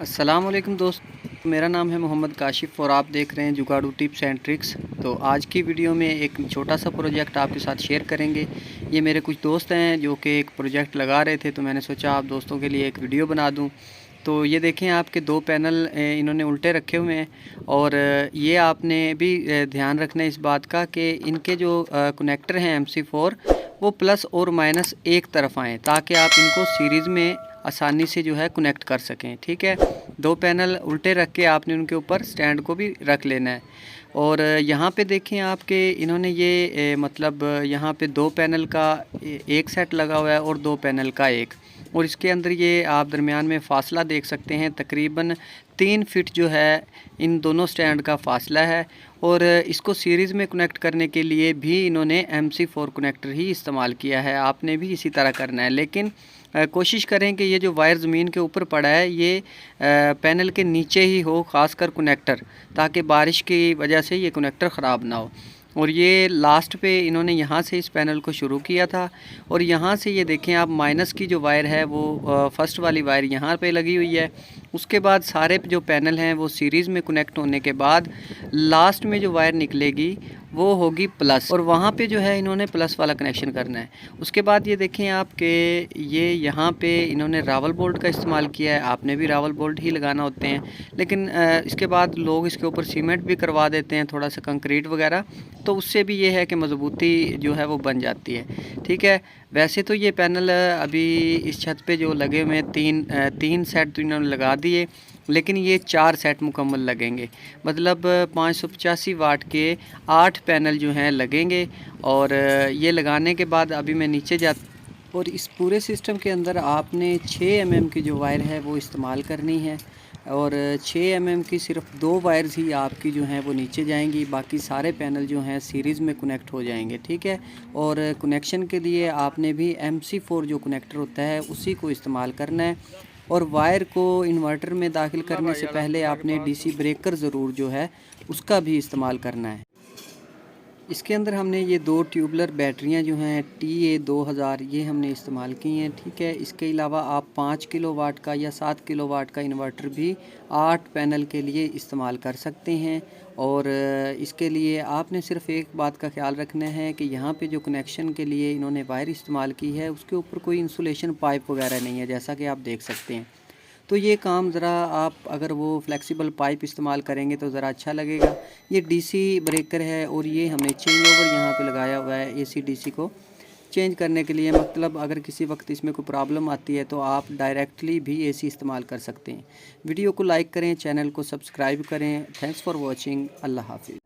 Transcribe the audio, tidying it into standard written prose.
अस्सलाम वालेकुम दोस्त, मेरा नाम है मोहम्मद काशिफ़ और आप देख रहे हैं जुगाड़ू टिप्स एंड ट्रिक्स। तो आज की वीडियो में एक छोटा सा प्रोजेक्ट आपके साथ शेयर करेंगे। ये मेरे कुछ दोस्त हैं जो कि एक प्रोजेक्ट लगा रहे थे, तो मैंने सोचा आप दोस्तों के लिए एक वीडियो बना दूं। तो ये देखें, आपके दो पैनल इन्होंने उल्टे रखे हुए हैं और ये आपने भी ध्यान रखना है इस बात का कि इनके जो कनेक्टर हैं MC4 वो प्लस और माइनस एक तरफ आएँ, ताकि आप इनको सीरीज़ में आसानी से जो है कनेक्ट कर सकें। ठीक है, दो पैनल उल्टे रख के आपने उनके ऊपर स्टैंड को भी रख लेना है। और यहाँ पे देखें आपके इन्होंने ये मतलब यहाँ पे दो पैनल का एक सेट लगा हुआ है और दो पैनल का एक, और इसके अंदर ये आप दरमियान में फ़ासला देख सकते हैं, तकरीबन 3 फीट जो है इन दोनों स्टैंड का फ़ासला है। और इसको सीरीज़ में कनेक्ट करने के लिए भी इन्होंने MC4 कनेक्टर ही इस्तेमाल किया है। आपने भी इसी तरह करना है, लेकिन कोशिश करें कि ये जो वायर ज़मीन के ऊपर पड़ा है ये पैनल के नीचे ही हो, ख़ासकर कनेक्टर, ताकि बारिश की वजह से ये कनेक्टर ख़राब ना हो। और ये लास्ट पे इन्होंने यहाँ से इस पैनल को शुरू किया था और यहाँ से ये देखें आप, माइनस की जो वायर है वो फर्स्ट वाली वायर यहाँ पे लगी हुई है। उसके बाद सारे जो पैनल हैं वो सीरीज़ में कनेक्ट होने के बाद लास्ट में जो वायर निकलेगी वो होगी प्लस, और वहाँ पे जो है इन्होंने प्लस वाला कनेक्शन करना है। उसके बाद ये देखें आप कि ये यहाँ पे इन्होंने रावल बोल्ट का इस्तेमाल किया है। आपने भी रावल बोल्ट ही लगाना होते हैं, लेकिन इसके बाद लोग इसके ऊपर सीमेंट भी करवा देते हैं, थोड़ा सा कंक्रीट वगैरह, तो उससे भी ये है कि मजबूती जो है वो बन जाती है। ठीक है, वैसे तो ये पैनल अभी इस छत पे जो लगे हुए हैं तीन सेट तो इन्होंने लगा दिए, लेकिन ये 4 सेट मुकम्मल लगेंगे। मतलब 585 वाट के 8 पैनल जो हैं लगेंगे। और ये लगाने के बाद अभी मैं नीचे जा, और इस पूरे सिस्टम के अंदर आपने 6 mm की जो वायर है वो इस्तेमाल करनी है। और 6 mm की सिर्फ 2 वायर्स ही आपकी जो हैं वो नीचे जाएंगी, बाकी सारे पैनल जो हैं सीरीज़ में कनेक्ट हो जाएंगे। ठीक है, और कनेक्शन के लिए आपने भी MC4 जो कनेक्टर होता है उसी को इस्तेमाल करना है। और वायर को इन्वर्टर में दाखिल करने से पहले आपने DC ब्रेकर ज़रूर जो है उसका भी इस्तेमाल करना है। इसके अंदर हमने ये 2 ट्यूबलर बैटरियां जो हैं TA 2000 ये हमने इस्तेमाल की हैं। ठीक है, इसके अलावा आप 5 किलोवाट का या 7 किलोवाट का इन्वर्टर भी 8 पैनल के लिए इस्तेमाल कर सकते हैं। और इसके लिए आपने सिर्फ एक बात का ख्याल रखना है कि यहाँ पे जो कनेक्शन के लिए इन्होंने वायर इस्तेमाल की है उसके ऊपर कोई इंसुलेशन पाइप वगैरह नहीं है, जैसा कि आप देख सकते हैं। तो ये काम ज़रा आप अगर वो फ्लेक्सिबल पाइप इस्तेमाल करेंगे तो ज़रा अच्छा लगेगा। ये DC ब्रेकर है और ये हमने चेंज ओवर यहाँ पे लगाया हुआ है AC DC को चेंज करने के लिए। मतलब अगर किसी वक्त इसमें कोई प्रॉब्लम आती है तो आप डायरेक्टली भी AC इस्तेमाल कर सकते हैं। वीडियो को लाइक करें, चैनल को सब्सक्राइब करें। Thanks for watching. अल्लाह हाफिज़।